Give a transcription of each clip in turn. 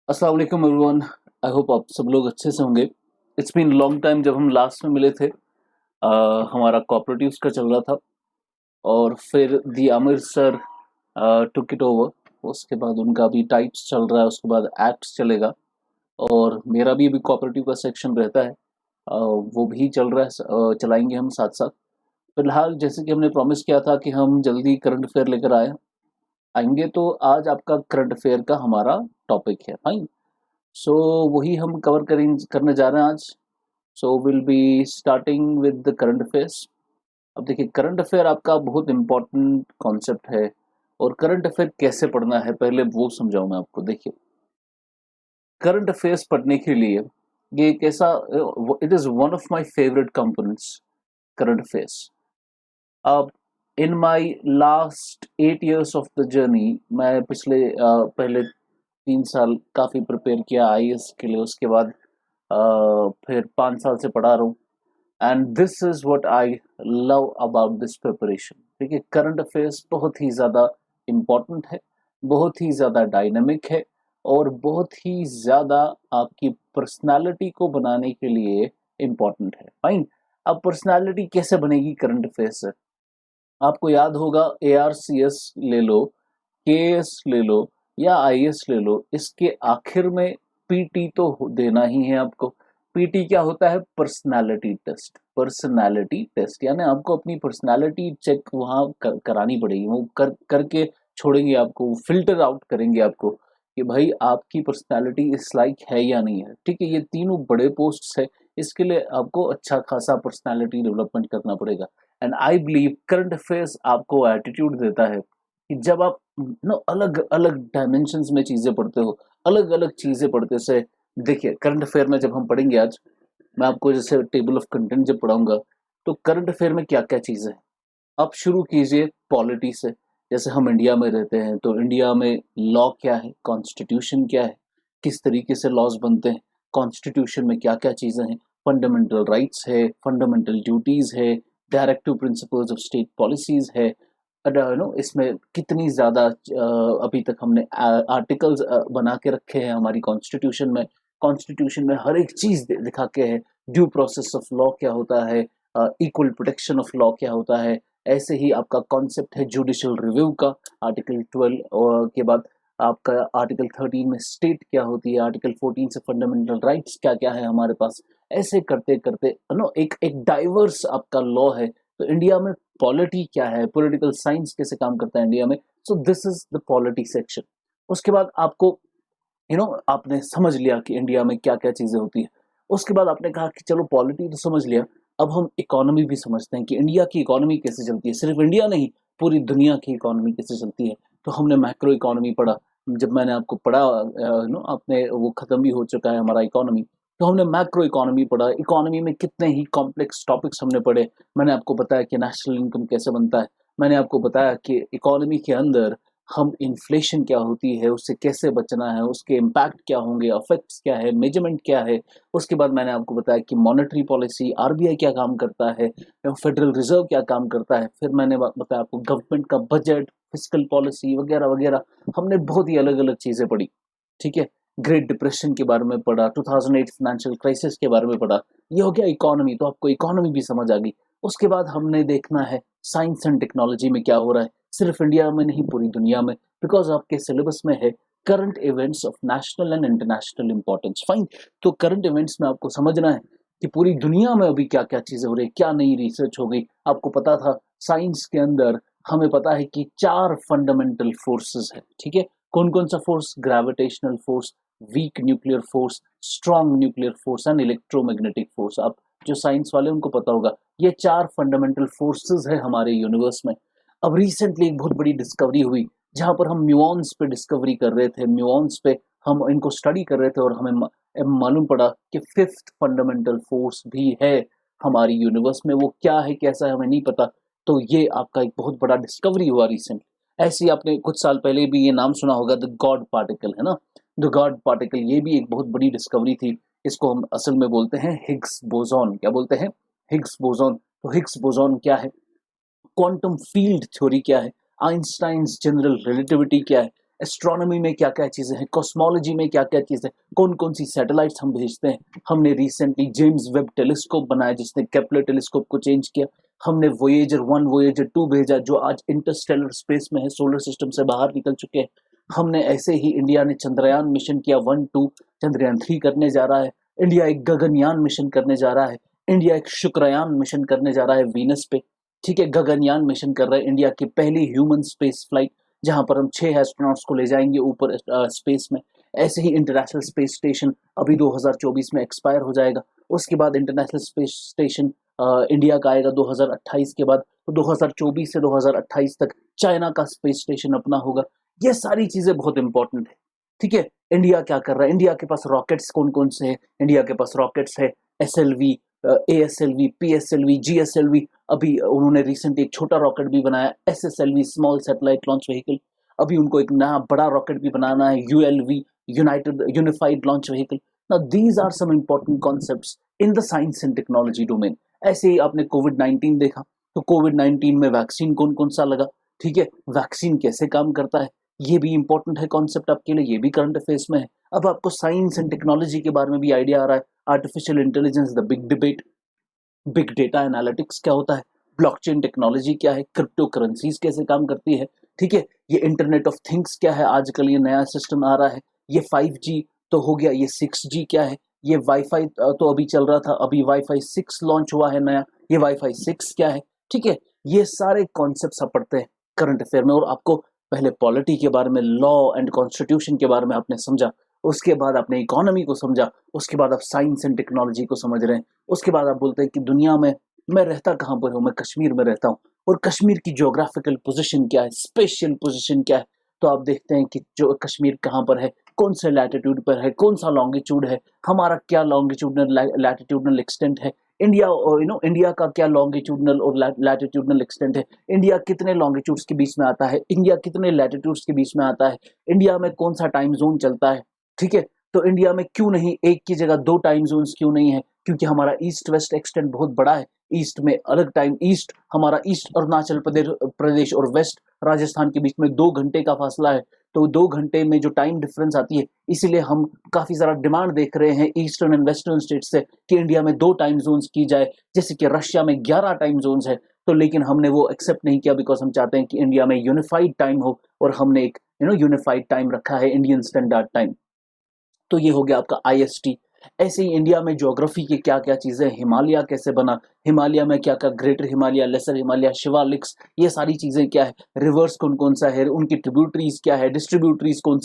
अस्सलाम वालेकुम everyone. I hope आप सब लोग अच्छे से होंगे। इट्स बीन लॉन्ग टाइम जब हम लास्ट में मिले थे। हमारा कोऑपरेटिव्स का चल रहा था और फिर the Aamir sir took it over. उसके बाद उनका भी टाइप्स चल रहा है, उसके बाद एक्ट्स चलेगा और मेरा भी अभी कोऑपरेटिव का सेक्शन रहता है। वो भी चल रहा है, चलाएंगे हम साथ साथ। फिलहाल जैसे कि हमने प्रॉमिस किया था कि हम जल्दी करंट अफेयर लेकर आएंगे, तो आज आपका करंट अफेयर का हमारा टॉपिक है। फाइन। सो वही हम कवर करने जा रहे हैं आज। So will be starting with the current affairs. अब देखिए, करंट अफेयर आपका बहुत इंपॉर्टेंट कॉन्सेप्ट है और करंट अफेयर कैसे पढ़ना है पहले वो समझाऊं मैं आपको। देखिए, करंट अफेयर्स पढ़ने के लिए ये एक ऐसा, it is one of my favourite components, current affairs. अब in my last 8 years of the journey, मैं पहले 3 साल काफ़ी प्रिपेयर किया आईएएस के लिए। उसके बाद फिर 5 साल से पढ़ा रहा हूँ। And this is what I love about this preparation. देखिए, करंट अफेयर्स बहुत ही ज़्यादा इम्पोर्टेंट है, बहुत ही ज़्यादा डायनामिक है और बहुत ही ज़्यादा आपकी पर्सनालिटी को बनाने के लिए इम्पोर्टेंट है। फाइन। अब पर्सनालिटी कैसे बनेगी करंट अफेयर्स से? आपको याद होगा, एआरसीएस ले लो, केएस ले लो या आईएएस ले लो, इसके आखिर में पीटी तो देना ही है आपको। पीटी क्या होता है? Personality test. पर्सनालिटी टेस्ट यानी आपको अपनी पर्सनालिटी चेक वहां करानी पड़ेगी। वो करके छोड़ेंगे आपको, फिल्टर आउट करेंगे आपको कि भाई आपकी पर्सनालिटी इस लाइक है या नहीं है। ठीक है, ये तीनों बड़े पोस्ट है। इसके लिए आपको अच्छा खासा पर्सनालिटी डेवलपमेंट करना पड़ेगा। And I believe current affairs आपको एटीट्यूड देता है कि जब आप अलग अलग डायमेंशंस में चीजें पढ़ते हो, अलग अलग चीजें पढ़ते से। देखिए, करंट अफेयर में जब हम पढ़ेंगे आज, मैं आपको जैसे टेबल ऑफ कंटेंट जब पढ़ाऊंगा, तो करंट अफेयर में क्या क्या चीजें हैं। आप शुरू कीजिए पॉलिटी से। जैसे हम इंडिया में रहते हैं तो इंडिया में लॉ क्या है, कॉन्स्टिट्यूशन क्या है, किस तरीके से लॉज बनते हैं, कॉन्स्टिट्यूशन में क्या क्या चीजें हैं, फंडामेंटल राइट्स है, फंडामेंटल ड्यूटीज है, directive principles of state policies है। इसमें कितनी ज्यादा अभी तक हमने आर्टिकल्स बना के रखे हैं हमारी कॉन्स्टिट्यूशन में। कॉन्स्टिट्यूशन में हर एक चीज दिखा के है। ड्यू प्रोसेस ऑफ लॉ क्या होता है, इक्वल प्रोटेक्शन ऑफ लॉ क्या होता है। ऐसे ही आपका कॉन्सेप्ट है जुडिशियल रिव्यू का, आर्टिकल 12 और के बाद आपका आर्टिकल 13 में स्टेट क्या होती है, आर्टिकल 14 से फंडामेंटल राइट्स क्या क्या है हमारे पास। ऐसे करते करते एक एक डाइवर्स आपका लॉ है। तो इंडिया में पॉलिटी क्या है, पॉलिटिकल साइंस कैसे काम करता है इंडिया में। So this is the polity section. उसके बाद आपको आपने समझ लिया कि इंडिया में क्या क्या चीजें होती है। उसके बाद आपने कहा कि चलो पॉलिटी तो समझ लिया, अब हम इकोनॉमी भी समझते हैं कि इंडिया की इकोनॉमी कैसे चलती है। सिर्फ इंडिया नहीं, पूरी दुनिया की इकोनॉमी कैसे चलती है। तो हमने मैक्रो इकोनॉमी पढ़ा। जब मैंने आपको पढ़ा, आपने वो खत्म भी हो चुका है हमारा इकोनॉमी। तो हमने मैक्रो इकोनॉमी पढ़ा। इकोनॉमी में कितने ही कॉम्प्लेक्स टॉपिक्स हमने पढ़े। मैंने आपको बताया कि नेशनल इनकम कैसे बनता है। मैंने आपको बताया कि इकोनॉमी के अंदर हम इन्फ्लेशन क्या होती है, उससे कैसे बचना है, उसके इम्पैक्ट क्या होंगे, इफेक्ट्स क्या है, मेजरमेंट क्या है। उसके बाद मैंने आपको बताया कि मॉनेटरी पॉलिसी, आरबीआई क्या काम करता है, फेडरल रिजर्व क्या काम करता है। फिर मैंने बताया आपको गवर्नमेंट का बजट, फिस्कल पॉलिसी वगैरह वगैरह। हमने बहुत ही अलग अलग चीजें पढ़ी। ठीक है, ग्रेट डिप्रेशन के बारे में पढ़ा, 2008 फाइनेंशियल क्राइसिस के बारे में पढ़ा। ये हो गया इकोनॉमी, तो आपको इकोनॉमी भी समझ आ गई। उसके बाद हमने देखना है साइंस एंड टेक्नोलॉजी में क्या हो रहा है, सिर्फ इंडिया में नहीं पूरी दुनिया में, बिकॉज आपके सिलेबस में है current events of national and international importance. Fine. तो करंट इवेंट्स में आपको समझना है कि पूरी दुनिया में अभी क्या क्या चीजें हो रही है, क्या नई रिसर्च हो गई। आपको पता था साइंस के अंदर हमें पता है कि 4 फंडामेंटल फोर्सेस है। ठीक है, कौन कौन सा force? Gravitational force, weak nuclear force, strong nuclear force and electromagnetic force. आप जो साइंस वाले उनको पता होगा, ये 4 फंडामेंटल फोर्सेस है हमारे यूनिवर्स में। अब रिसेंटली एक बहुत बड़ी डिस्कवरी हुई, जहां पर हम म्यूऑन्स पे डिस्कवरी कर रहे थे, म्यूऑन्स पे हम इनको स्टडी कर रहे थे और हमें मालूम पड़ा कि 5th फंडामेंटल फोर्स भी है हमारी यूनिवर्स में। वो क्या है, कैसा है, हमें नहीं पता। तो ये आपका एक बहुत बड़ा डिस्कवरी हुआ रिसेंट। ऐसी आपने कुछ साल पहले भी ये नाम सुना होगा, द गॉड पार्टिकल, है ना। द गॉड पार्टिकल, ये भी एक बहुत बड़ी डिस्कवरी थी। इसको हम असल में बोलते हैं हिग्स बोसॉन। क्या बोलते हैं? Higgs boson. तो हिग्स बोसॉन क्या है, क्वांटम फील्ड थ्योरी क्या है, आइंस्टाइन्स जनरल रिलेटिविटी क्या है। एस्ट्रोनॉमी में क्या क्या चीजें हैं, कॉस्मोलॉजी में क्या क्या चीजें, कौन कौन सी सैटेलाइट्स हम भेजते हैं। हमने रिसेंटली जेम्स वेब टेलीस्कोप बनाया जिसने केपलर टेलीस्कोप को चेंज किया। हमने वोएजर 1 वोएजर 2 भेजा जो आज इंटरस्टेलर स्पेस में है, सोलर सिस्टम से बाहर निकल चुके हैं। हमने ऐसे ही इंडिया ने चंद्रयान मिशन किया 1 2, चंद्रयान 3 करने जा रहा है। इंडिया एक गगनयान मिशन करने जा रहा है। इंडिया एक शुक्रयान मिशन करने जा रहा है वीनस पे। ठीक है, गगनयान मिशन कर रहा है, इंडिया की पहली ह्यूमन स्पेस फ्लाइट जहां पर हम 6 एस्ट्रोनॉट्स को ले जाएंगे ऊपर स्पेस में। ऐसे ही इंटरनेशनल स्पेस स्टेशन अभी 2024 में एक्सपायर हो जाएगा। उसके बाद इंटरनेशनल स्पेस स्टेशन इंडिया का आएगा 2028 के बाद। तो 2024 से 2028 तक चाइना का स्पेस स्टेशन अपना होगा। ये सारी चीजें बहुत इंपॉर्टेंट है। ठीक है, इंडिया क्या कर रहा है, इंडिया के पास रॉकेट्स कौन कौन से हैं। इंडिया के पास रॉकेट्स है SLV, ASLV, PSLV, GSLV। अभी उन्होंने रिसेंटली एक छोटा रॉकेट भी बनाया SSLV, small satellite launch vehicle. अभी उनको एक नया बड़ा रॉकेट भी बनाना है ULV, unified launch vehicle. Now these are some important concepts in the science and technology domain. ऐसे ही आपने कोविड-19 देखा, तो कोविड-19 में वैक्सीन कौन कौन सा लगा। ठीक है, वैक्सीन कैसे काम करता है, ये भी इंपॉर्टेंट है कॉन्सेप्ट आपके लिए, ये भी करंट अफेयर्स में है। अब आपको साइंस एंड टेक्नोलॉजी के बारे में भी आइडिया आ रहा है। Artificial intelligence, the big debate, big data analytics क्या होता है, ब्लॉकचेन टेक्नोलॉजी क्या है, क्रिप्टो करेंसीज कैसे काम करती है। ठीक है, ये इंटरनेट ऑफ थिंग्स क्या है, आजकल ये नया सिस्टम आ रहा है। ये 5G तो हो गया, ये 6G क्या है, ये वाईफाई तो अभी चल रहा था, अभी वाईफाई 6 लॉन्च हुआ है नया, ये वाईफाई 6 क्या है। ठीक है, ये सारे कॉन्सेप्ट्स आप पढ़ते हैं करंट अफेयर में। और आपको पहले पॉलिटी के बारे में, लॉ एंड कॉन्स्टिट्यूशन के बारे में आपने समझा, उसके बाद आपने इकोनॉमी को समझा, उसके बाद आप साइंस एंड टेक्नोलॉजी को समझ रहे हैं। उसके बाद आप बोलते हैं कि दुनिया में मैं रहता कहाँ पर हूँ, मैं कश्मीर में रहता हूँ, और कश्मीर की ज्योग्राफिकल पोजीशन क्या है, स्पेशल पोजीशन क्या है। तो आप देखते हैं कि जो कश्मीर कहाँ पर है, कौन से लैटिट्यूड पर है, कौन सा लॉन्गिट्यूड है, हमारा क्या लॉन्गिट्यूडनल लैटिट्यूडनल एक्सटेंट है, इंडिया इंडिया का क्या लॉन्गिट्यूडनल और लैटिट्यूडनल एक्सटेंट है, इंडिया कितने लॉन्गिट्यूड्स के बीच में आता है, इंडिया कितने लैटिट्यूड्स के बीच में आता है, इंडिया में कौन सा टाइम जोन चलता है। ठीक है, तो इंडिया में क्यों नहीं एक की जगह 2 टाइम जोन्स क्यों नहीं है, क्योंकि हमारा ईस्ट वेस्ट एक्सटेंट बहुत बड़ा है। ईस्ट में अलग टाइम, ईस्ट हमारा ईस्ट अरुणाचल प्रदेश और वेस्ट राजस्थान के बीच में 2 घंटे का फासला है। तो 2 घंटे में जो टाइम डिफरेंस आती है, इसीलिए हम काफी सारा डिमांड देख रहे हैं ईस्टर्न एंड वेस्टर्न स्टेट से कि इंडिया में 2 टाइम जोन्स की जाए, जैसे कि रशिया में 11 टाइम जोन्स है। तो लेकिन हमने वो एक्सेप्ट नहीं किया, बिकॉज हम चाहते हैं कि इंडिया में यूनिफाइड टाइम हो, और हमने एक यूनिफाइड टाइम रखा है, इंडियन स्टैंडर्ड टाइम। तो ये हो गया आपका IST। ऐसे ही इंडिया में ज्योग्राफी की क्या क्या चीजें, हिमालय कैसे बना, हिमालय में क्या क्या, ग्रेटर हिमालय, लेसर हिमालय, शिवालिक्स, ये सारी चीजें क्या है, रिवर्स कौन कौन सा है, उनकी ट्रिब्यूटरीज क्या है, डिस्ट्रीब्यूटरीज कौन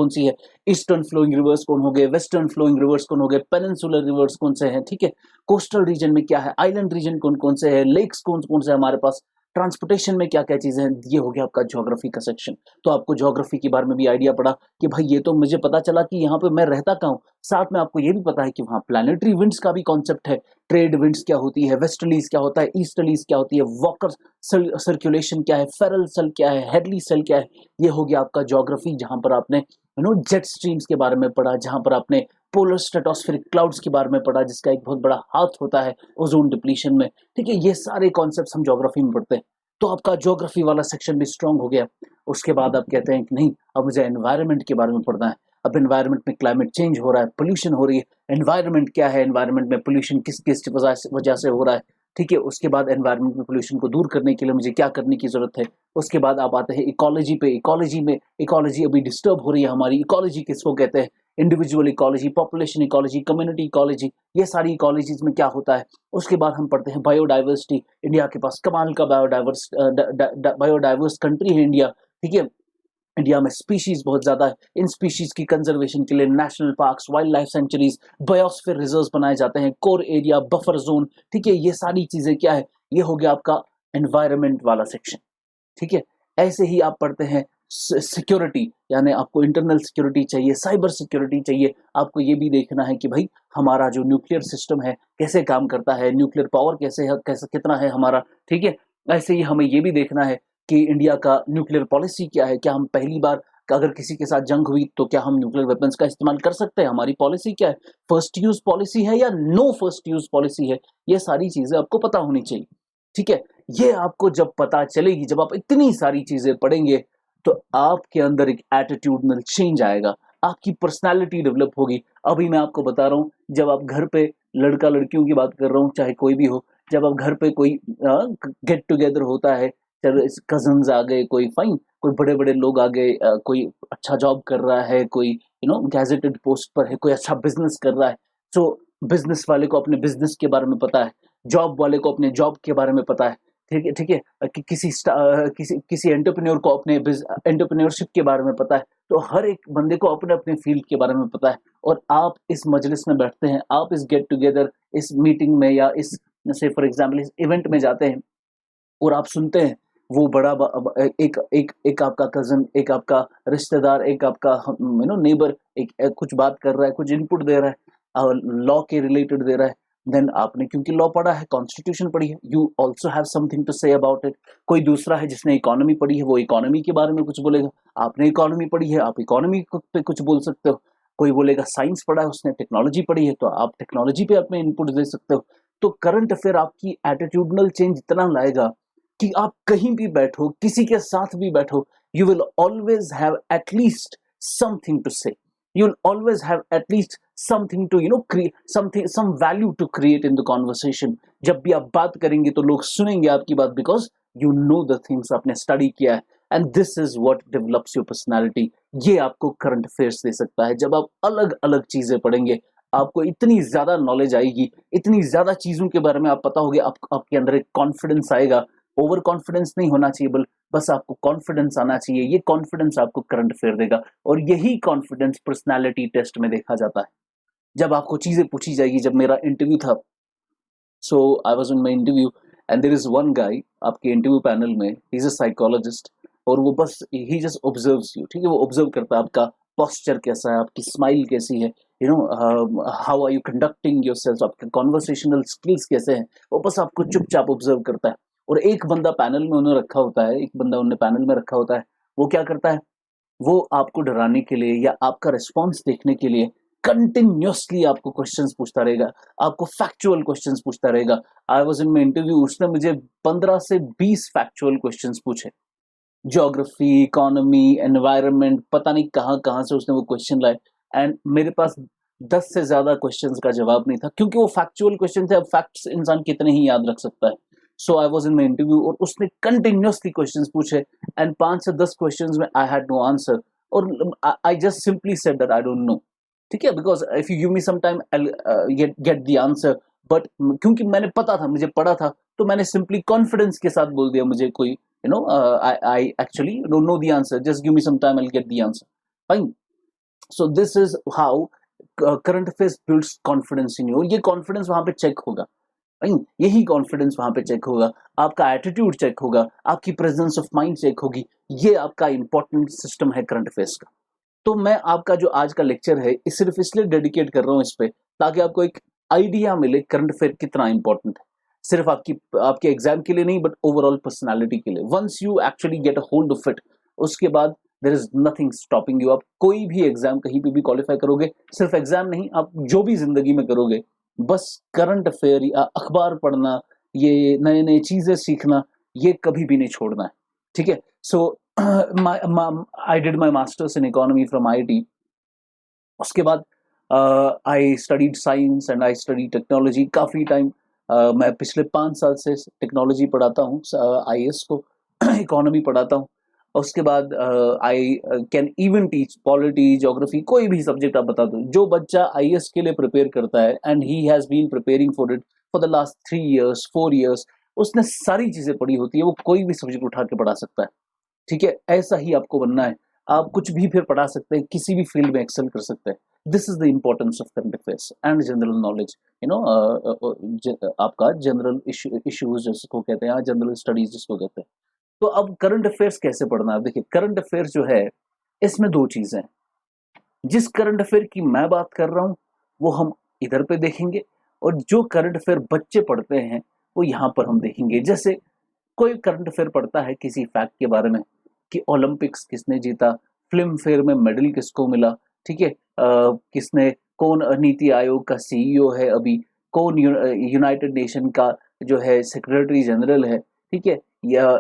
सी है, ईस्टर्न फ्लोइंग रिवर्स कौन हो गए, वेस्टर्न फ्लोइंग रिवर्स कौन हो गए, पेनिनसुलर रिवर्स कौन से हैं। ठीक है, कोस्टल रीजन में क्या है, आइलैंड रीजन कौन कौन से है, लेक्स कौन कौन से हमारे पास, ट्रांसपोर्टेशन में क्या क्या चीजें हैं। ये हो गया आपका ज्योग्राफी का सेक्शन। तो आपको ज्योग्राफी के बारे में भी आइडिया पड़ा कि भाई ये तो मुझे पता चला कि यहाँ पे मैं रहता कहाँ हूँ, साथ में आपको ये भी पता है कि वहाँ प्लैनेटरी विंड्स का भी कॉन्सेप्ट है, ट्रेड विंड्स क्या होती है, वेस्टर्लीज क्या होता है, ईस्टर्लीज क्या होती है, वॉकर सर्कुलेशन क्या है, फेरल सेल क्या है, हेडली सेल क्या है। ये हो गया आपका ज्योग्राफी, जहां पर आपने जेट स्ट्रीम्स के बारे में पढ़ा, जहां पर आपने पोलर स्ट्रेटोस्फेरिक क्लाउड्स के बारे में पढ़ा, जिसका एक बहुत बड़ा हाथ होता है ओजोन डिप्लीशन में। ठीक है, ये सारे कॉन्सेप्ट्स हम ज्योग्राफी में पढ़ते हैं। तो आपका ज्योग्राफी वाला सेक्शन भी स्ट्रांग हो गया। उसके बाद आप कहते हैं कि नहीं, अब मुझे एनवायरनमेंट के बारे में पढ़ना है। अब एनवायरनमेंट में क्लाइमेट चेंज हो रहा है, पोल्यूशन हो रही है, एनवायरनमेंट क्या है, एनवायरनमेंट में पोल्यूशन किस किस वजह से हो रहा है। ठीक है, उसके बाद एनवायरनमेंट में पोल्यूशन को दूर करने के लिए मुझे क्या करने की जरूरत है। उसके बाद आप आते हैं इकोलॉजी पे। इकोलॉजी अभी डिस्टर्ब हो रही है हमारी। इकोलॉजी किसको कहते हैं, individual ecology, population ecology, community ecology, ये सारी इकोलॉजीज में क्या होता है। उसके बाद हम पढ़ते हैं बायोडाइवर्सिटी। इंडिया के पास कमाल का बायोडाइवर्स कंट्री है इंडिया। ठीक है, इंडिया में स्पीशीज बहुत ज्यादा है। इन स्पीशीज की कंजर्वेशन के लिए national parks, wild life sanctuaries, biosphere reserves बनाए जाते हैं, कोर एरिया, बफर जोन। ठीक है, ये सारी चीजें क्या है, ये हो गया आपका एनवायरनमेंट वाला सेक्शन। ठीक है, ऐसे ही आप पढ़ते हैं सिक्योरिटी, यानी आपको इंटरनल सिक्योरिटी चाहिए, साइबर सिक्योरिटी चाहिए। आपको ये भी देखना है कि भाई हमारा जो न्यूक्लियर सिस्टम है कैसे काम करता है, न्यूक्लियर पावर कैसे है, कैसे कितना है हमारा। ठीक है, ऐसे ही हमें ये भी देखना है कि इंडिया का न्यूक्लियर पॉलिसी क्या है, क्या हम पहली बार अगर किसी के साथ जंग हुई तो क्या हम न्यूक्लियर वेपन्स का इस्तेमाल कर सकते हैं, हमारी पॉलिसी क्या है, फर्स्ट यूज पॉलिसी है या नो फर्स्ट यूज पॉलिसी है। ये सारी चीजें आपको पता होनी चाहिए। ठीक है, ये आपको जब पता चलेगी, जब आप इतनी सारी चीजें पढ़ेंगे, तो आपके अंदर एक एटीट्यूडनल चेंज आएगा, आपकी पर्सनालिटी डेवलप होगी। अभी मैं आपको बता रहा हूँ, जब आप घर पे, लड़का लड़कियों की बात कर रहा हूँ, चाहे कोई भी हो, जब आप घर पे कोई गेट टुगेदर होता है, चलो कजन्स आ गए, कोई फाइन, कोई बड़े बड़े लोग आ गए, कोई अच्छा जॉब कर रहा है, कोई गैजेटेड पोस्ट पर है, कोई अच्छा बिजनेस कर रहा है, तो बिजनेस वाले को अपने बिजनेस के बारे में पता है, जॉब वाले को अपने जॉब के बारे में पता है, ठीक है, ठीक है। किसी एंटरप्रेन्योर को अपने एंटरप्रेन्योरशिप के बारे में पता है। तो हर एक बंदे को अपने अपने फील्ड के बारे में पता है, और आप इस मजलिस में बैठते हैं, आप इस गेट टुगेदर, इस मीटिंग में, या इस जैसे फॉर एग्जाम्पल इस इवेंट में जाते हैं, और आप सुनते हैं वो एक एक एक आपका कजन, एक आपका रिश्तेदार, एक आपका नेबर एक कुछ बात कर रहा है, कुछ इनपुट दे रहा है, लॉ के रिलेटेड दे रहा है, देन आपने क्योंकि लॉ पढ़ा है, कॉन्स्टिट्यूशन पढ़ी है, you also have something to say about it. कोई दूसरा है जिसने इकोनॉमी पढ़ी है, वो इकोनॉमी के बारे में कुछ बोलेगा, आपने इकोनॉमी पढ़ी है, आप इकोनॉमी पे कुछ बोल सकते हो। कोई बोलेगा साइंस पढ़ा है, उसने टेक्नोलॉजी पढ़ी है, तो आप टेक्नोलॉजी पे अपने इनपुट दे सकते हो। तो करंट अफेयर आपकी एटीट्यूडनल चेंज इतना लाएगा कि आप कहीं भी बैठो, किसी के साथ भी बैठो, you will always have at least something to say, you will always have at least something to create something, some value to create in the conversation. जब भी आप बात करेंगे तो लोग सुनेंगे आपकी बात, because you know the things, आपने स्टडी किया है, and this is what develops your personality. ये आपको करंट अफेयर्स दे सकता है। जब आप अलग अलग चीजें पढ़ेंगे, आपको इतनी ज्यादा नॉलेज आएगी, इतनी ज्यादा चीजों के बारे में आप पता होगा, आपके अंदर एक कॉन्फिडेंस आएगा। ओवर कॉन्फिडेंस नहीं होना चाहिए, बस आपको कॉन्फिडेंस आना चाहिए। ये कॉन्फिडेंस आपको करंट अफेयर देगा, और यही कॉन्फिडेंस पर्सनालिटी टेस्ट में देखा जाता है। जब आपको चीजें पूछी जाएगी, जब मेरा इंटरव्यू था, so I was in my interview, and there is one guy आपके इंटरव्यू पैनल में, ही इज अ साइकोलॉजिस्ट, और वो बस ही जस्ट ऑब्जर्व्स यू, ठीक है, वो ऑब्जर्व करता है आपका पोस्चर कैसा है, आपकी स्माइल कैसी है, how are you conducting yourself, आपके कॉन्वर्सेशनल स्किल्स कैसे हैं, वो बस आपको चुपचाप ऑब्जर्व करता है। और एक बंदा पैनल में उन्होंने रखा होता है, एक बंदा उन्होंने पैनल में रखा होता है, वो क्या करता है, वो आपको डराने के लिए या आपका रिस्पॉन्स देखने के लिए कंटिन्यूअसली आपको क्वेश्चंस पूछता रहेगा, आपको फैक्चुअल क्वेश्चंस पूछता रहेगा। आई वाज इन माय इंटरव्यू, उसने मुझे 15 से 20 फैक्चुअल क्वेश्चंस पूछे, ज्योग्राफी, इकोनॉमी, एनवायरनमेंट, पता नहीं कहाँ कहाँ से उसने वो क्वेश्चन लाए, एंड मेरे पास 10 से ज्यादा क्वेश्चंस का जवाब नहीं था, क्योंकि वो फैक्चुअल क्वेश्चन थे। अब फैक्ट्स इंसान कितने ही याद रख सकता है। So I was in my interview, और उसने कंटिन्यूअसली क्वेश्चंस पूछे, एंड 5 से 10 क्वेश्चंस में आई हैड नो आंसर, और I just simply said that I don't know, ठीक है, because if you give me some time I will get the answer. But क्योंकि मैंने पता था, मुझे पढ़ा था, तो मैंने सिंपली कॉन्फिडेंस के साथ बोल दिया, मुझे कोई I actually don't know the answer. Just give me some time, I'll get the answer. Fine. So this is how current affairs builds confidence in you. और ये confidence वहां पे check होगा, Fine. यही confidence वहां पे check होगा, आपका attitude check होगा, आपकी presence of mind check होगी। ये आपका important system है current affairs का। तो मैं आपका जो आज का लेक्चर है, इस सिर्फ इसलिए डेडिकेट कर रहा हूँ इस पे, ताकि आपको एक आइडिया मिले करंट अफेयर कितना इंपॉर्टेंट है, सिर्फ आपके एग्जाम के लिए नहीं, बट ओवरऑल पर्सनालिटी के लिए। Once you actually get a hold of it, उसके बाद there is nothing stopping you. आप कोई भी एग्जाम कहीं पे भी क्वालिफाई करोगे, सिर्फ एग्जाम नहीं, आप जो भी जिंदगी में करोगे, बस करंट अफेयर या अखबार पढ़ना, ये नए नए चीजें सीखना, ये कभी भी नहीं छोड़ना है, ठीक है। सो I did my masters in economy from IIT. उसके बाद I studied science and I study technology काफ़ी टाइम। मैं पिछले 5 साल से टेक्नोलॉजी पढ़ाता हूँ, IAS को इकोनॉमी पढ़ाता हूँ। उसके बाद I can even teach polity, geography, कोई भी सब्जेक्ट आप बता दो। जो बच्चा IAS के लिए प्रिपेयर करता है, and he has been preparing for it for the last 3 years 4 years, उसने सारी चीज़ें पढ़ी होती है, वो कोई भी सब्जेक्ट उठा के पढ़ा सकता है, ठीक है। ऐसा ही आपको बनना है, आप कुछ भी फिर पढ़ा सकते हैं, किसी भी फील्ड में एक्सेल कर सकते हैं। This is the importance of current affairs and general knowledge, आपका जनरल इश्यूज जिसको कहते हैं, जनरल स्टडीज जिसको कहते हैं। तो अब करंट अफेयर्स कैसे पढ़ना है? देखिए, करंट अफेयर्स जो है, इसमें 2 चीजें हैं। जिस करंट अफेयर की मैं बात कर रहा हूँ, वो हम इधर पे देखेंगे, और जो करंट अफेयर बच्चे पढ़ते हैं, वो यहाँ पर हम देखेंगे। जैसे कोई करंट अफेयर पढ़ता है किसी फैक्ट के बारे में, कि ओलंपिक्स किसने जीता, फिल्म फेयर में मेडल किसको मिला, ठीक है, किसने, कौन नीति आयोग का CEO है अभी, कौन यूनाइटेड नेशन का जो है सेक्रेटरी जनरल है, ठीक है। या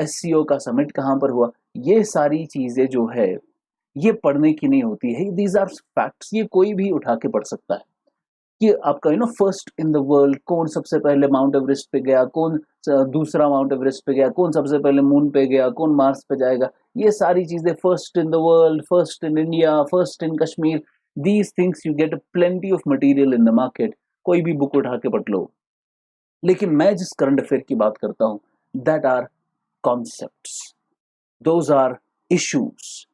एससीओ का समिट कहाँ पर हुआ, ये सारी चीजें जो है ये पढ़ने की नहीं होती है। दीज आर फैक्ट्स, ये कोई भी उठा के पढ़ सकता है कि आपका फर्स्ट इन द वर्ल्ड कौन सबसे पहले माउंट एवरेस्ट पे गया, कौन दूसरा माउंट एवरेस्ट पे गया, कौन सबसे पहले मून पे गया, कौन मार्स पे जाएगा, ये सारी चीजें, first in the world, first in India, first in Kashmir, these things you get plenty of material in the market, कोई भी बुक उठा के पढ़ लो। लेकिन मैं जिस करंट अफेयर की बात करता हूं, that are concepts, those are issues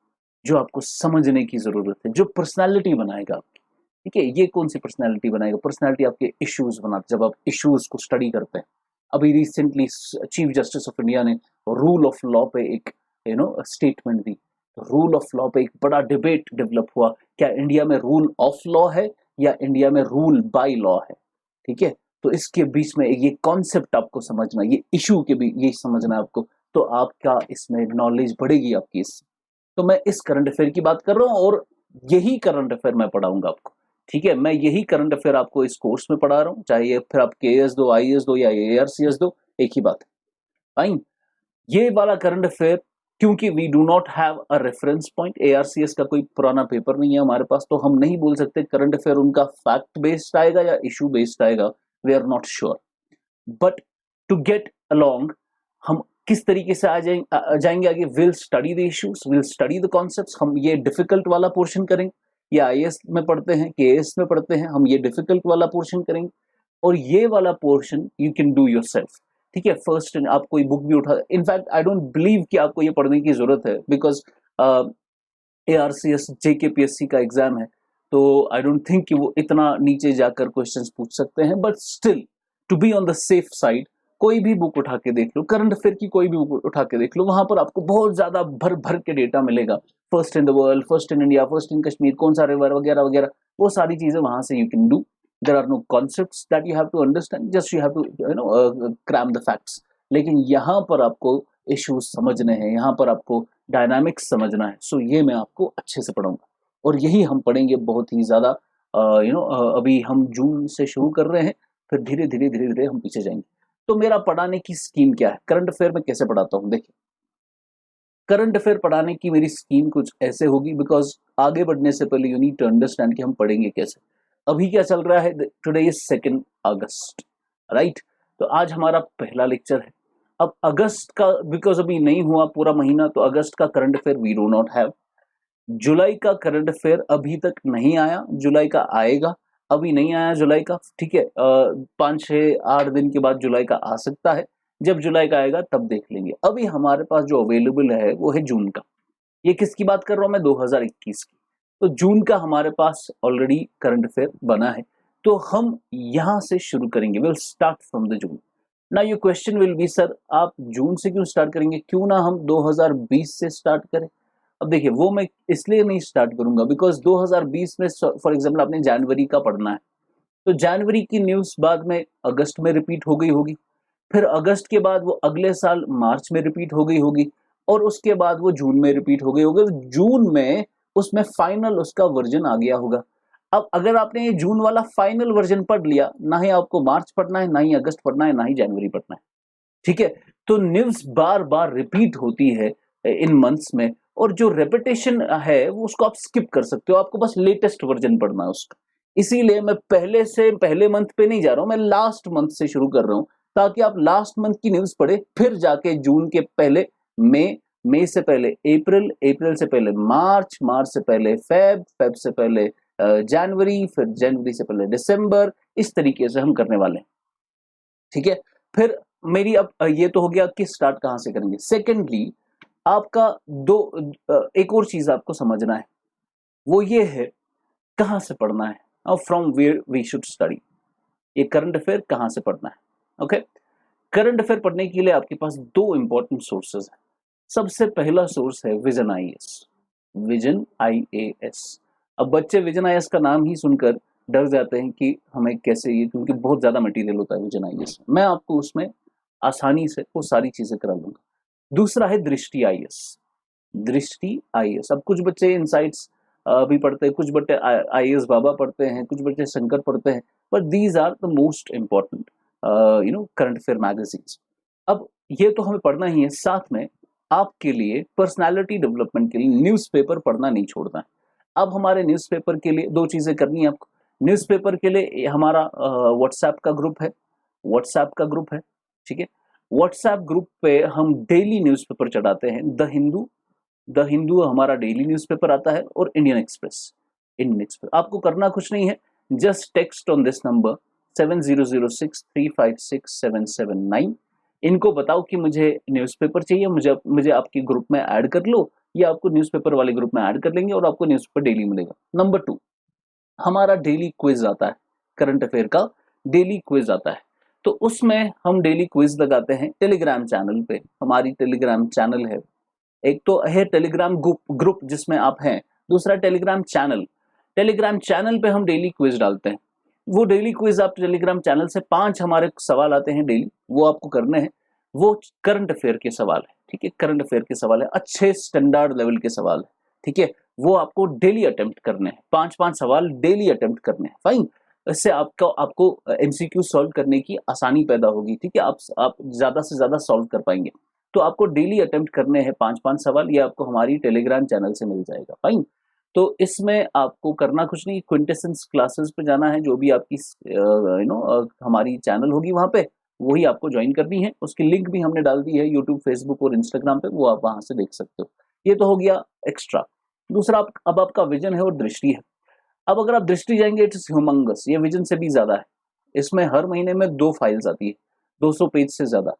जो आपको समझने की जरूरत है, जो पर्सनालिटी बनाएगा आपकी। ठीक है, ये कौन सी पर्सनालिटी बनाएगा? पर्सनालिटी आपके इश्यूज बनाते, जब आप इश्यूज को स्टडी करते हैं। अभी recently chief justice of India ने रूल ऑफ लॉ पे एक statement the. Rule of law पे एक बड़ा डिबेट डेवलप हुआ, क्या इंडिया में रूल ऑफ लॉ है या इंडिया में रूल बाय लॉ है? ठीक है, तो इसके बीच में ये कॉन्सेप्ट आपको समझना, ये इशू के भी ये समझना आपको, तो आपका इसमें नॉलेज बढ़ेगी आपकी इससे। तो मैं इस करंट अफेयर की बात कर रहा हूँ और यही करंट अफेयर मैं पढ़ाऊंगा आपको। ठीक है, मैं यही करंट अफेयर आपको इस कोर्स में पढ़ा रहा हूँ, चाहे ये फिर आप केएएस दो, आईएएस दो या एआरसीएस दो, एक ही बात है। फाइन, ये वाला करंट अफेयर, क्योंकि we do not have a reference point, ARCs का कोई पुराना पेपर नहीं है हमारे पास, तो हम नहीं बोल सकते करंट अफेयर उनका फैक्ट बेस्ड आएगा या इशू बेस्ड आएगा, we are not sure. But to get along, हम किस तरीके से जाएंगे आगे, will study the issues, will study the concepts. हम ये डिफिकल्ट वाला पोर्शन करेंगे, ये आईएएस में पढ़ते हैं, केएएस में पढ़ते हैं, हम ये डिफिकल्ट वाला पोर्शन करेंगे, और ये वाला portion you can do yourself. ठीक है, फर्स्ट आप कोई बुक भी उठा, इनफैक्ट आई डोंट बिलीव कि आपको ये पढ़ने की जरूरत है, बिकॉज एआरसीएस जेकेपीएससी का एग्जाम है, तो आई डोंट थिंक कि वो इतना नीचे जाकर क्वेश्चंस पूछ सकते हैं। But still, to be on the safe side, कोई भी बुक उठा के देख लो, करंट अफेयर की कोई भी बुक उठा के देख लो, वहां पर आपको बहुत ज्यादा भर भर के डेटा मिलेगा। First in the world, first in India, first in Kashmir, कौन सा रिवर वगैरह वगैरह, वो सारी चीजें वहां से you can do. There are no concepts that you have to understand, just you have to cram the facts. लेकिन यहाँ पर आपको इश्यूज समझने हैं, यहाँ पर आपको डायनामिक्स समझना है, सो ये मैं आपको अच्छे से पढ़ाऊंगा, और यही हम पढ़ेंगे बहुत ही ज्यादा। अभी हम जून से शुरू कर रहे हैं, फिर धीरे धीरे धीरे धीरे हम पीछे जाएंगे। तो मेरा पढ़ाने की स्कीम क्या है, करंट अफेयर में कैसे पढ़ाता हूँ? देखिए, करंट अफेयर पढ़ाने की मेरी स्कीम कुछ ऐसे होगी, बिकॉज आगे बढ़ने से पहले यू नीड टू अंडरस्टैंड कि हम पढ़ेंगे कैसे। अभी क्या चल रहा है, टुडे इज 2 अगस्त, राइट? तो आज हमारा पहला लेक्चर है। अब अगस्त का, बिकॉज अभी नहीं हुआ पूरा महीना, तो अगस्त का current affair we do not have. जुलाई का करंट अफेयर अभी तक नहीं आया, जुलाई का आएगा, अभी नहीं आया जुलाई का। ठीक है, 5-6-8 दिन के बाद जुलाई का आ सकता है, जब जुलाई का आएगा तब देख लेंगे। अभी हमारे पास जो अवेलेबल है वो है जून का। ये किसकी बात कर रहा हूं मैं, 2021 की। तो जून का हमारे पास ऑलरेडी करंट अफेयर बना है, तो हम यहां से शुरू करेंगे, will start from the June. ना your question will be, sir आप जून से क्यों स्टार्ट करेंगे, क्यों ना हम 2020 से स्टार्ट करें? अब देखिए, वो मैं इसलिए नहीं स्टार्ट करूंगा बिकॉज 2020 में फॉर एग्जाम्पल आपने जनवरी का पढ़ना है, तो जनवरी की न्यूज बाद में अगस्त में रिपीट हो गई होगी, फिर अगस्त के बाद वो अगले साल मार्च में रिपीट हो गई होगी, और उसके बाद वो जून में रिपीट हो गई होगी, जून में उसमें फाइनल उसका वर्जन आ गया होगा। अब अगर आपने ये जून वाला फाइनल वर्जन पढ़ लिया, ना ही आपको मार्च पढ़ना है, ना ही अगस्त पढ़ना है, ना ही जनवरी पढ़ना है। ठीक है, तो न्यूज बार बार रिपीट होती है इन मंथ्स में, और जो रेपिटेशन है वो उसको आप स्किप कर सकते हो, आपको बस लेटेस्ट वर्जन पढ़ना है उसका। इसीलिए मैं पहले से पहले मंथ पे नहीं जा रहा हूं, मैं लास्ट मंथ से शुरू कर रहा हूं, ताकि आप लास्ट मंथ की न्यूज पढ़े, फिर जाके जून के पहले मई, मई से पहले अप्रैल, अप्रैल से पहले मार्च, मार्च से पहले फेब, फेब से पहले जनवरी, फिर जनवरी से पहले दिसंबर, इस तरीके से हम करने वाले हैं। ठीक है, फिर मेरी अब ये तो हो गया कि स्टार्ट कहां से करेंगे। सेकेंडली, आपका एक और चीज आपको समझना है, वो ये है कहां से पढ़ना है, और from where we should study. ये करंट अफेयर कहां से पढ़ना है? ओके, करंट अफेयर पढ़ने के लिए आपके पास 2 इंपॉर्टेंट सोर्सेज हैं। सबसे पहला सोर्स है विजन आईएएस, विजन आईएएस। अब बच्चे विजन आईएएस का नाम ही सुनकर डर जाते हैं कि हमें कैसे, ये क्योंकि बहुत ज्यादा मटेरियल होता है विजन आईएएस में। मैं आपको उसमें आसानी से वो सारी चीजें करा दूंगा। दूसरा है दृष्टि आईएएस, दृष्टि आईएएस। अब कुछ बच्चे इनसाइट्स भी पढ़ते हैं, कुछ बच्चे आईएएस बाबा पढ़ते हैं, कुछ बच्चे शंकर पढ़ते हैं, but these are the most important current affair magazines. अब ये तो हमें पढ़ना ही है, साथ में आपके लिए पर्सनालिटी डेवलपमेंट के लिए न्यूज़पेपर पढ़ना नहीं छोड़ना है। अब हमारे न्यूज़पेपर के लिए दो चीजें करनी है आपको। न्यूज़पेपर के लिए हमारा व्हाट्सएप का ग्रुप है, व्हाट्सएप का ग्रुप है, ठीक है। व्हाट्सएप ग्रुप पे हम डेली न्यूज़पेपर चढ़ाते हैं। द हिंदू हमारा डेली न्यूज़पेपर आता है, और इंडियन एक्सप्रेस। आपको करना कुछ नहीं है, just text on this number 7006356779। इनको बताओ कि मुझे न्यूज़पेपर चाहिए, मुझे आपके ग्रुप में ऐड कर लो, या आपको न्यूज़पेपर वाले ग्रुप में ऐड कर लेंगे और आपको न्यूज़पेपर डेली मिलेगा। नंबर 2, हमारा डेली क्विज आता है, करंट अफेयर का डेली क्विज आता है। तो उसमें हम डेली क्विज लगाते हैं टेलीग्राम चैनल पे। हमारी टेलीग्राम चैनल है, एक तो है टेलीग्राम ग्रुप जिसमें आप हैं, दूसरा टेलीग्राम चैनल। टेलीग्राम चैनल पे हम डेली क्विज डालते हैं। वो डेली क्विज आप टेलीग्राम चैनल से 5 हमारे सवाल आते हैं डेली, वो आपको करने हैं। वो करंट अफेयर के सवाल है, ठीक है, करंट अफेयर के सवाल है, अच्छे स्टैंडर्ड लेवल के सवाल है, ठीक है। वो आपको डेली अटेम्प्ट करने हैं, 5-5 सवाल डेली अटेम्प्ट करने हैं, फाइन। इससे आपको एमसीक्यू सॉल्व करने की आसानी पैदा होगी, ठीक है। आप ज्यादा से ज्यादा सॉल्व कर पाएंगे। तो आपको डेली अटेम्प्ट करने हैं 5-5 सवाल, ये आपको हमारी टेलीग्राम चैनल से मिल जाएगा, फाइन। तो इसमें आपको करना कुछ नहीं, क्विंटेसेंस क्लासेस पे जाना है, जो भी आपकी हमारी चैनल होगी वहां पे, वही आपको ज्वाइन करनी है। उसकी लिंक भी हमने डाल दी है यूट्यूब, फेसबुक और इंस्टाग्राम पे, वो आप वहां से देख सकते हो। ये तो हो गया एक्स्ट्रा। दूसरा, अब आपका विजन है और दृष्टि है। अब अगर आप दृष्टि जाएंगे, इट्स ह्यूमंगस, ये विजन से भी ज्यादा है। इसमें हर महीने में 2 फाइल्स आती है, 200 पेज से ज्यादा।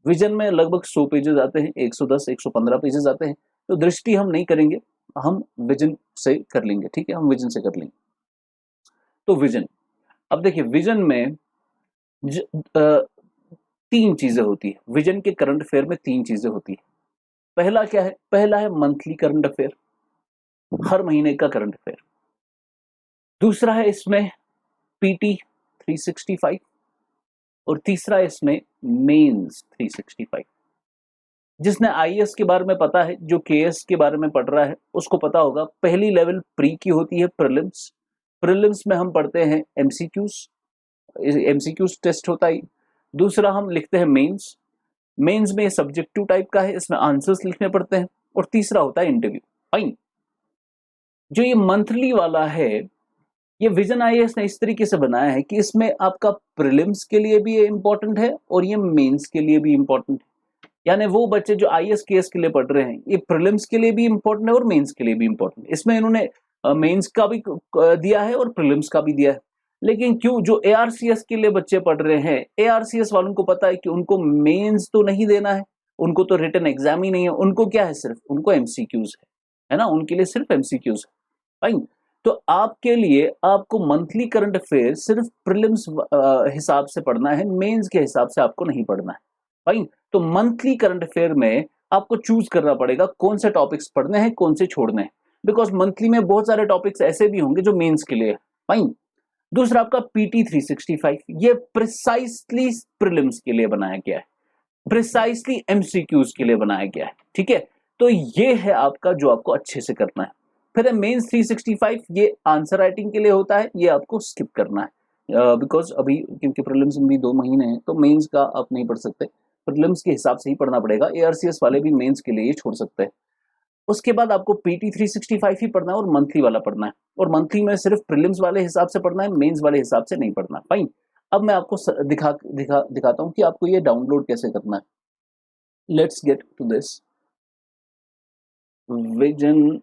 विजन में लगभग 100 पेजेस आते हैं, 110-115 पेजेस आते हैं। तो दृष्टि हम नहीं करेंगे, हम विजन से कर लेंगे, ठीक है, हम विजन से कर लेंगे। तो विजन, अब देखिए विजन में 3 चीजें होती है। विजन के करंट अफेयर में 3 चीजें होती है। पहला क्या है? पहला है मंथली करंट अफेयर, हर महीने का करंट अफेयर। दूसरा है इसमें पीटी 365, और तीसरा इसमें मेंस 365। जिसने आईएएस के बारे में पता है, जो केएस के बारे में पढ़ रहा है, उसको पता होगा पहली लेवल प्री की होती है प्रीलिम्स। प्रीलिम्स में हम पढ़ते हैं एमसीक्यूज टेस्ट होता है। दूसरा हम लिखते हैं मेंस, मेंस में सब्जेक्टिव टाइप का है, इसमें आंसर्स लिखने पड़ते हैं। और तीसरा होता है इंटरव्यू, फाइन। जो ये मंथली वाला है, ये विजन आईएएस ने इस तरीके से बनाया है कि इसमें आपका प्रीलिम्स के लिए भी इंपॉर्टेंट है और ये मेंस के लिए भी इंपॉर्टेंट है। यानी वो बच्चे जो आईएएस केएस के लिए पढ़ रहे हैं, ये प्रीलिम्स के लिए भी इंपॉर्टेंट है और मेंस के लिए भी इंपॉर्टेंट है। इसमें इन्होंने मेंस का भी दिया है और प्रीलिम्स का भी दिया है। लेकिन क्यों, जो एआरसीएस के लिए बच्चे पढ़ रहे हैं, एआरसीएस वालों को पता है कि उनको मेंस तो नहीं देना है, उनको तो रिटन एग्जाम ही नहीं है, उनको क्या है, सिर्फ उनको एमसीक्यूज है ना, उनके लिए सिर्फ एमसीक्यूज है, फाइन। तो आपके लिए आपको मंथली करंट अफेयर सिर्फ प्रीलिम्स हिसाब से पढ़ना है, मेंस के हिसाब से आपको नहीं पढ़ना है, फाइन। तो मंथली करंट अफेयर में आपको चूज करना पड़ेगा कौन से टॉपिक्स पढ़ने हैं, कौन से छोड़ने हैं, बिकॉज मंथली में बहुत सारे टॉपिक्स ऐसे भी होंगे जो मेंस के लिए, फाइन। दूसरा आपका पीटी 365, ये प्रिसाइसली प्रीलिम्स के लिए बनाया गया है, प्रिसाइसली एमसीक्यूज के लिए बनाया गया है, ठीक है। तो ये है आपका जो आपको अच्छे से करना है। फिर मेंस 365, ये आंसर राइटिंग के लिए होता है, ये आपको स्किप करना है बिकॉज अभी क्योंकि प्रीलिम्स में भी 2 महीने हैं, तो मेंस का आप नहीं पढ़ सकते, प्रीलिम्स के हिसाब से ही पढ़ना पड़ेगा। एआरसीएस वाले भी मेंस के लिए ही छोड़ सकते हैं। उसके बाद आपको पीटी 365 ही पढ़ना है और मंथली वाला पढ़ना है, और मंथली में सिर्फ प्रीलिम्स वाले हिसाब से पढ़ना है, मेंस वाले हिसाब से नहीं पढ़ना, फाइन। अब मैं आपको दिखाता हूं कि आपको ये डाउनलोड कैसे करना है। Let's get to this Vision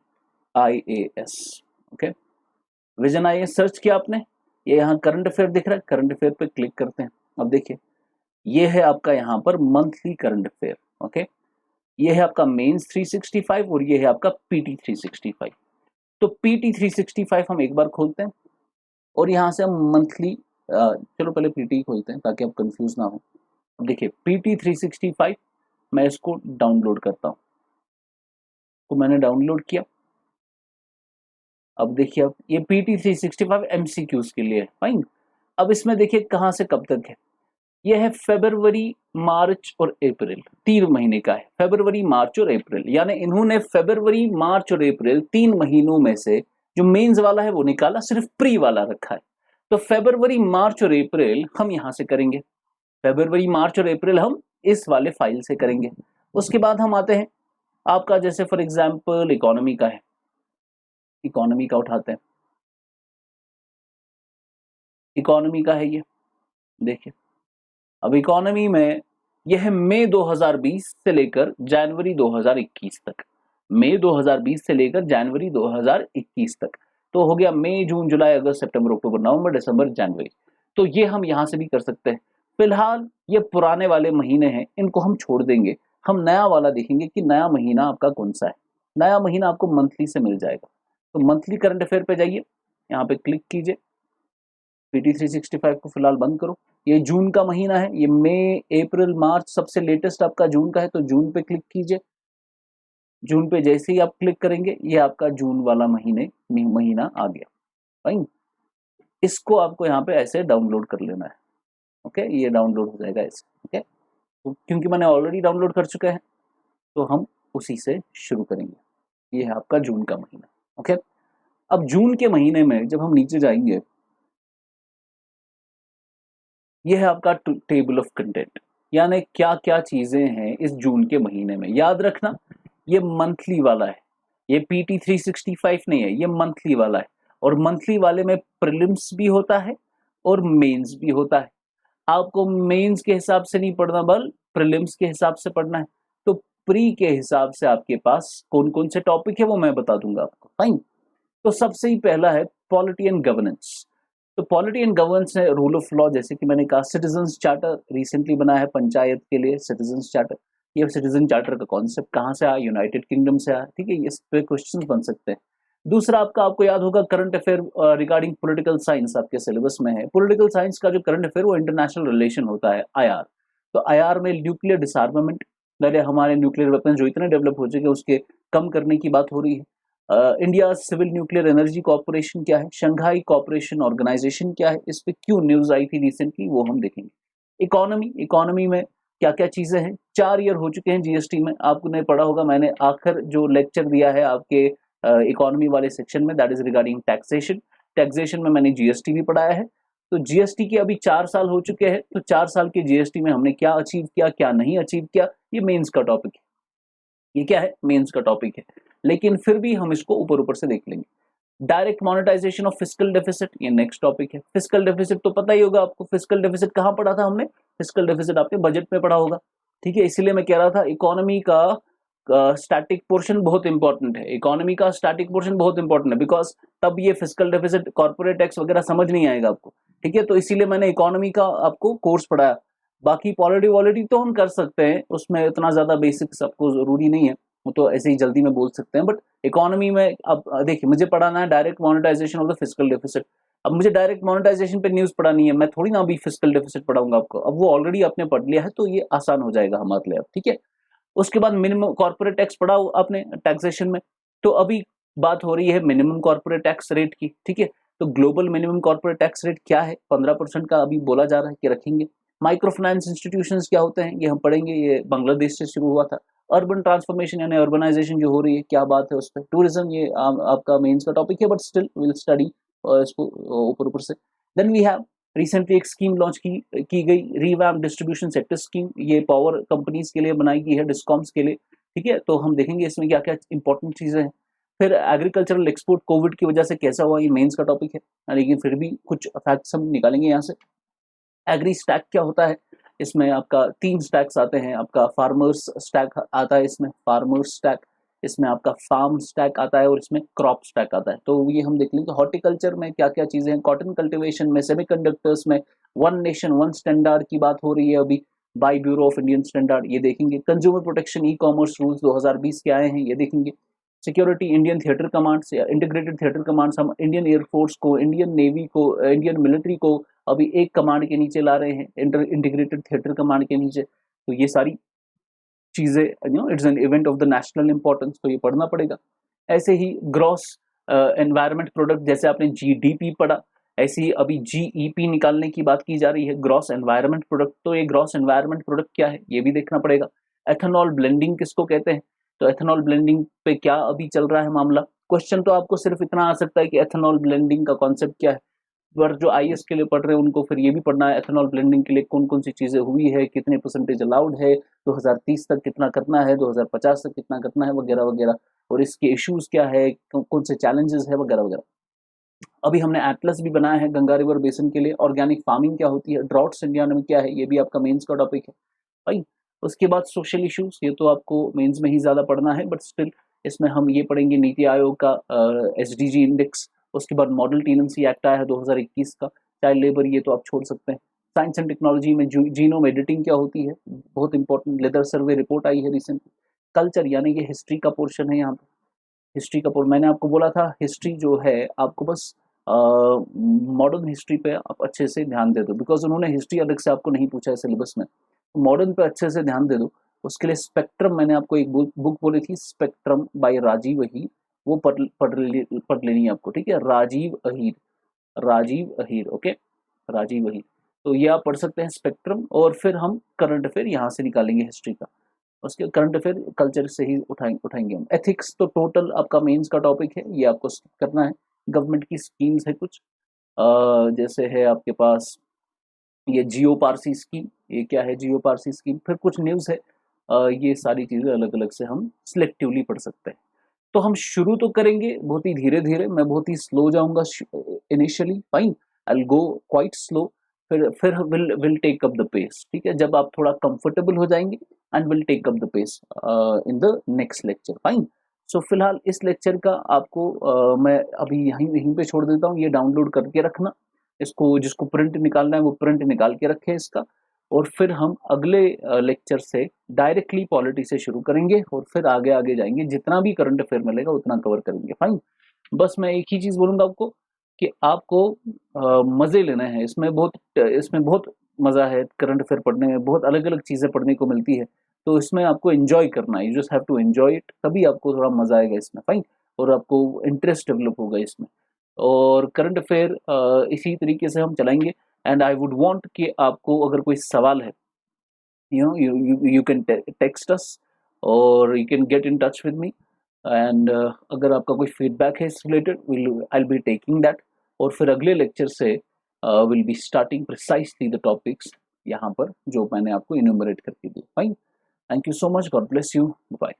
IAS, okay. Vision IAS search किया आपने, ये यहाँ करंट अफेयर दिख रहा है, करंट अफेयर पे क्लिक करते हैं। अब देखिए ये है आपका यहाँ पर मंथली करंट अफेयर, ओके। ये है आपका मेंस 365 और ये है आपका पीटी 365। तो पीटी 365 हम एक बार खोलते हैं और यहाँ से हम मंथली, चलो पहले पीटी खोलते हैं ताकि आप कंफ्यूज ना हो। अब देखिए पीटी 365 मैं इसको डाउनलोड करता हूँ, तो मैंने डाउनलोड किया। अब देखिए अब ये पीटी 365 एमसीक्यूज के लिए है, फाइन। अब इसमें देखिए कहाँ से कब तक है, ये है फरवरी, मार्च और अप्रैल, 3 महीने का है, फरवरी, मार्च और अप्रैल। यानी इन्होंने फरवरी, मार्च और अप्रैल 3 महीनों में से जो मेंस वाला है वो निकाला, सिर्फ प्री वाला रखा है। तो फरवरी, मार्च और अप्रैल हम यहां से करेंगे, फरवरी, मार्च और अप्रैल हम इस वाले फाइल से करेंगे। उसके बाद हम आते हैं आपका, जैसे फॉर एग्जांपल इकोनॉमी का है, इकोनॉमी का उठाते हैं, इकोनॉमी का है ये, देखिए अब इकोनॉमी में यह है मई 2020 से लेकर जनवरी 2021 तक, मई 2020 से लेकर जनवरी 2021 तक, तो हो गया मई जून जुलाई अगस्त सितंबर अक्टूबर नवंबर दिसंबर जनवरी। तो ये हम यहां से भी कर सकते हैं। फिलहाल ये पुराने वाले महीने हैं, इनको हम छोड़ देंगे, हम नया वाला देखेंगे कि नया महीना आपका कौन सा है। नया महीना आपको मंथली से मिल जाएगा, तो मंथली करंट अफेयर पे जाइए, यहाँ पे क्लिक कीजिए, PT 365 को फिलहाल बंद करो। ये जून का महीना है, ये मई अप्रैल मार्च सबसे लेटेस्ट आपका जून का है, तो जून पे क्लिक कीजिए। जून पे जैसे ही आप क्लिक करेंगे ये आपका जून वाला महीना आ गया। फाइन, इसको आपको यहाँ पे ऐसे डाउनलोड कर लेना है। ओके, ये डाउनलोड हो जाएगा ऐसे। ओके, तो क्योंकि मैंने ऑलरेडी डाउनलोड कर चुका है तो हम उसी से शुरू करेंगे। ये है आपका जून का महीना। ओके, अब जून के महीने में जब हम नीचे जाएंगे, ये है आपका टेबल ऑफ कंटेंट, यानी क्या क्या चीजें हैं इस जून के महीने में। याद रखना ये मंथली वाला है, ये PT 365 नहीं है, ये मंथली वाला है। और मंथली वाले में प्रीलिम्स भी होता है और मेंस भी होता है। आपको मेंस के हिसाब से नहीं पढ़ना, बल प्रीलिम्स के हिसाब से पढ़ना है। तो प्री के हिसाब से आपके पास कौन कौन से टॉपिक है वो मैं बता दूंगा आपको। फाइन, तो सबसे ही पहला है पॉलिटी एंड गवर्नेंस। तो पॉलिटी एंड गवर्नेंस है रूल ऑफ लॉ, जैसे कि मैंने कहा सिटीजन्स चार्टर रिसेंटली बना है पंचायत के लिए, सिटीजन्स चार्टर। ये सिटीजन चार्टर का कॉन्सेप्ट कहाँ से आया, यूनाइटेड किंगडम से आया। ठीक है, इस पे क्वेश्चंस बन सकते हैं। दूसरा आपको याद होगा current affair regarding political science आपके सिलेबस में है। पॉलिटिकल साइंस का जो करंट अफेयर वो इंटरनेशनल रिलेशन होता है, IR। तो IR में न्यूक्लियर डिसआर्मामेंट, हमारे न्यूक्लियर वेपन जो इतने डेवलप हो चुके हैं उसके कम करने की बात हो रही है। India civil nuclear energy corporation क्या है, शंघाई कॉर्पोरेशन ऑर्गेनाइजेशन क्या है, इस पे क्यों न्यूज आई थी रिसेंटली, वो हम देखेंगे। इकोनॉमी में क्या क्या चीजें हैं। 4 ईयर हो चुके हैं GST में, आपने पढ़ा होगा, मैंने आखिर जो लेक्चर दिया है आपके इकोनॉमी वाले सेक्शन में, that is regarding taxation. Taxation में मैंने GST भी पढ़ाया है। तो GST के अभी 4 साल हो चुके हैं, तो 4 साल के GST में हमने क्या अचीव किया, क्या नहीं अचीव किया, ये मेंस का टॉपिक है। ये क्या है, मेंस का टॉपिक है, लेकिन फिर भी हम इसको ऊपर ऊपर से देख लेंगे। Direct monetization of fiscal deficit, ये नेक्स्ट टॉपिक है। फिस्कल डेफिसिट तो पता ही होगा आपको, फिस्कल डेफिसिट कहाँ पढ़ा था हमने, फिस्कल डेफिसिट आपने बजट में पढ़ा होगा। ठीक है, इसीलिए मैं कह रहा था इकोनॉमी का स्टैटिक पोर्शन बहुत इंपॉर्टेंट है, इकोनॉमी का स्टैटिक पोर्शन बहुत इंपॉर्टेंट है, बिकॉज तब ये फिस्कल डेफिसिट कॉर्पोरेट टैक्स वगैरह समझ नहीं आएगा आपको। ठीक है, तो इसीलिए मैंने इकोनॉमी का आपको कोर्स पढ़ाया। बाकी पॉलिटी वॉलिटी तो हम कर सकते हैं, उसमें इतना ज्यादा बेसिक्स आपको जरूरी नहीं है, वो तो ऐसे ही जल्दी में बोल सकते हैं। बट इकोनॉमी में अब देखिए, मुझे पढ़ाना है direct monetization of the fiscal deficit. अब मुझे डायरेक्ट मोनेटाइजेशन पे न्यूज पढ़ानी है, मैं थोड़ी ना अभी फिस्कल डेफिसिट पढ़ाऊंगा आपको, अब वो ऑलरेडी आपने पढ़ लिया है, तो ये आसान हो जाएगा हमारे लिए। ठीक है, उसके बाद मिनिमम कॉर्पोरेट टैक्स पढ़ा आपने टैक्सेशन में, तो अभी बात हो रही है मिनिमम कॉर्पोरेट टैक्स रेट की। ठीक है, तो global minimum corporate tax rate क्या है, 15% का अभी बोला जा रहा है कि रखेंगे। माइक्रो फाइनेंस इंस्टीट्यूशंस क्या होते हैं, ये हम पढ़ेंगे, ये बांग्लादेश से शुरू हुआ था। अर्बन ट्रांसफॉर्मेशन यानी अर्बनाइजेशन जो हो रही है, क्या बात है उस पर। टूरिज्म, ये आपका मेंस का टॉपिक है, बट स्टिल विल स्टडी इसको ऊपर ऊपर से। देन वी हैव रिसेंटली एक स्कीम लॉन्च की गई, रिवैम्प डिस्ट्रीब्यूशन सेक्टर स्कीम, ये पावर कंपनीज के लिए बनाई गई है, डिस्कॉम्स के लिए। ठीक है, तो हम देखेंगे इसमें क्या क्या इंपॉर्टेंट चीजें हैं। फिर एग्रीकल्चरल एक्सपोर्ट कोविड की वजह से कैसा हुआ, ये मेंस का टॉपिक है, लेकिन फिर भी कुछ फैक्ट्स हम निकालेंगे यहाँ से। एग्री स्टैक क्या होता है, इसमें आपका 3 स्टैक्स आते हैं, आपका फार्मर्स स्टैक आता है, इसमें फार्मर्स स्टैक, इसमें आपका फार्म स्टैक आता है, और इसमें क्रॉप स्टैक आता है। तो ये हम देख लेंगे। हॉर्टिकल्चर में क्या क्या चीजें हैं, कॉटन कल्टीवेशन में, सेमीकंडक्टर्स में, वन नेशन वन स्टैंडर्ड की बात हो रही है अभी by bureau of Indian standard, ये देखेंगे। Consumer protection e commerce rules 2020 के आए हैं, ये देखेंगे। सिक्योरिटी इंडियन थिएटर कमांड्स या इंटीग्रेटेड थिएटर कमांड्स, हम इंडियन एयरफोर्स को, इंडियन नेवी को, इंडियन मिलिट्री को अभी एक कमांड के नीचे ला रहे हैं, इंटीग्रेटेड थिएटर कमांड के नीचे। तो ये सारी चीजें it's an event of the national importance, तो ये पढ़ना पड़ेगा। ऐसे ही ग्रॉस एनवायरमेंट प्रोडक्ट, जैसे आपने GDP पढ़ा, ऐसे ही अभी GEP निकालने की बात की जा रही है, ग्रॉस एनवायरमेंट प्रोडक्ट। तो ये ग्रॉस एनवायरमेंट प्रोडक्ट क्या है, ये भी देखना पड़ेगा। एथेनॉल ब्लेंडिंग किसको कहते हैं, तो एथेनॉल ब्लेंडिंग पे क्या अभी चल रहा है मामला। क्वेश्चन तो आपको सिर्फ इतना आ सकता है कि एथेनॉल ब्लेंडिंग का कॉन्सेप्ट क्या है, पर जो आईएएस के लिए पढ़ रहे हैं उनको फिर ये भी पढ़ना है एथेनॉल ब्लेंडिंग के लिए कौन कौन सी चीज़ें हुई है, कितने परसेंटेज अलाउड है, 2030 तक कितना करना है, 2050 तक कितना करना है, वगैरह वगैरह, और इसके इश्यूज क्या है, कौन से चैलेंजेस है, वगैरह वगैरह। अभी हमने एटलस भी बनाया है गंगा रिवर बेसिन के लिए, ऑर्गेनिक फार्मिंग क्या होती है, ड्रॉट्स इंडिया में क्या है, ये भी आपका मेंस का टॉपिक है भाई। उसके बाद सोशल इश्यूज, ये तो आपको मेंस में ही ज़्यादा पढ़ना है, बट स्टिल इसमें हम ये पढ़ेंगे नीति आयोग का एसडीजी इंडेक्स। उसके बाद मॉडल टेनेंसी एक्ट आया है 2021 का, चाइल्ड लेबर ये तो आप छोड़ सकते हैं। साइंस एंड टेक्नोलॉजी में जीनोम एडिटिंग क्या होती है, बहुत इंपॉर्टेंट, लेदर सर्वे रिपोर्ट आई है रिसेंटली। कल्चर यानी कि हिस्ट्री का पोर्शन है यहाँ पे, हिस्ट्री का पोर्शन मैंने आपको बोला था, हिस्ट्री जो है आपको बस मॉडर्न हिस्ट्री पे आप अच्छे से ध्यान दे दो, बिकॉज उन्होंने हिस्ट्री अलग से आपको नहीं पूछा है सिलेबस में, मॉडर्न पे अच्छे से ध्यान दे दो। उसके लिए स्पेक्ट्रम, मैंने आपको एक बुक बोली थी स्पेक्ट्रम बाय राजीव अहीर, वो पढ़ लेनी है आपको, ठीक है, राजीव अहीर, राजीव अहीर, ओके, राजीव अहीर। तो ये आप पढ़ सकते हैं स्पेक्ट्रम, और फिर हम करंट अफेयर यहाँ से निकालेंगे हिस्ट्री का, उसके करंट अफेयर कल्चर से ही उठाएंगे हम। एथिक्स तो टोटल आपका मेंस का टॉपिक है, ये आपको करना है। गवर्नमेंट की स्कीम्स है कुछ, जैसे है आपके पास ये जियो पारसी स्कीम, ये क्या है जियो पारसी स्कीम, फिर कुछ न्यूज़ है, ये सारी चीज़ें अलग अलग से हम सिलेक्टिवली पढ़ सकते हैं। तो हम शुरू तो करेंगे बहुत ही धीरे धीरे, मैं बहुत ही स्लो जाऊंगा initially, fine, I will go quite slow, फिर will take up the pace, ठीक है, जब आप थोड़ा कंफर्टेबल हो जाएंगे, and will take up the pace in the next lecture, fine. So फिलहाल इस लेक्चर का आपको मैं अभी यहीं पे छोड़ देता हूँ, ये डाउनलोड करके रखना, इसको जिसको प्रिंट निकालना है वो प्रिंट निकाल के रखे इसका, और फिर हम अगले लेक्चर से डायरेक्टली पॉलिटी से शुरू करेंगे, और फिर आगे आगे जाएंगे, जितना भी करंट अफेयर मिलेगा उतना कवर करेंगे, फाइन। बस मैं एक ही चीज़ बोलूँगा आपको कि आपको मज़े लेने हैं, इसमें बहुत मज़ा है, करंट अफेयर पढ़ने में बहुत अलग अलग चीज़ें पढ़ने को मिलती है, तो इसमें आपको एंजॉय करना है, you just have to enjoy it, तभी आपको थोड़ा मज़ा आएगा इसमें, फाइन, और आपको इंटरेस्ट डेवलप होगा इसमें। और करंट अफेयर इसी तरीके से हम चलाएंगे, एंड आई वुड वांट कि आपको अगर कोई सवाल है, you can text us, और you can get in touch with me, and अगर आपका कोई फीडबैक है इस related, I will be taking that, और फिर अगले लेक्चर से will be starting precisely the topics यहाँ पर जो मैंने आपको इन्यूमरेट करके दिए, fine. Thank you so much, God bless you, bye.